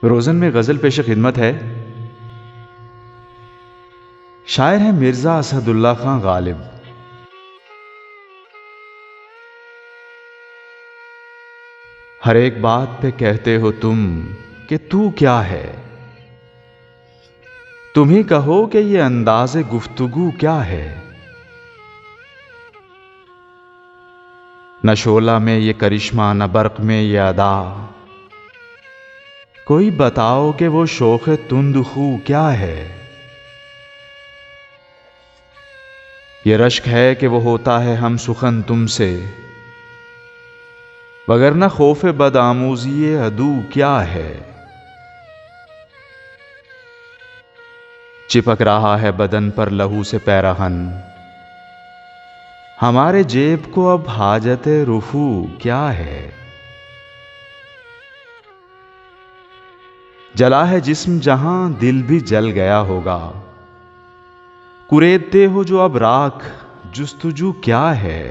रोज़न में गज़ल पेश खिदमत है। शायर है मिर्ज़ा असदुल्ला खां गालिब। हर एक बात पे कहते हो तुम कि तू क्या है। तुम ही कहो कि ये अंदाज़े गुफ्तगू क्या है। न शोला में ये करिश्मा न बर्क में ये अदा। कोई बताओ कि वो शोख तुंद खू क्या है। ये रश्क है कि वो होता है हम सुखन तुमसे, वगरना खौफ बदआमूज़ी अदू क्या है। चिपक रहा है बदन पर लहू से पैरहन, हमारे जेब को अब हाजत रुफू क्या है। जला है जिस्म जहां दिल भी जल गया होगा, कुरेदते हो जो अब राख जुस्तुजू क्या है।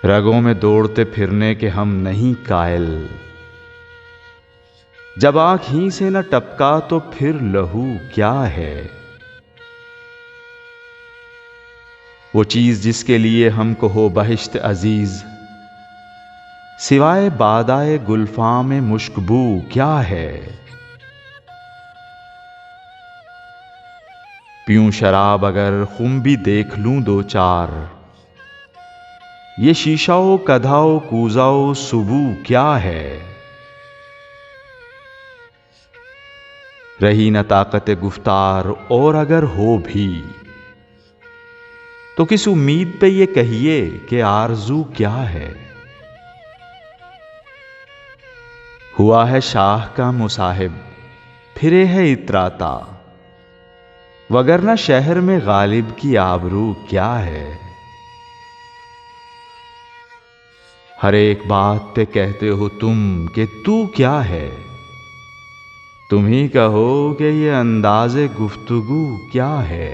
रगों में दौड़ते फिरने के हम नहीं कायल, जब आंख ही से न टपका तो फिर लहू क्या है। वो चीज जिसके लिए हमको हो बहिश्त अजीज, सिवाय बादाए गुल्फाम में मुश्कबू क्या है। पीऊं शराब अगर खुम भी देख लूं दो चार, ये शीशाओ कधाओ कूजाओ सुबू क्या है। रही न ताकत गुफ्तार और अगर हो भी, तो किस उम्मीद पे ये कहिए कि आरजू क्या है। हुआ है शाह का मुसाहिब फिरे है इतराता, वगरना शहर में गालिब की आबरू क्या है। हर एक बात पे कहते हो तुम कि तू क्या है। तुम ही कहो कि ये अंदाज़े गुफ्तगू क्या है।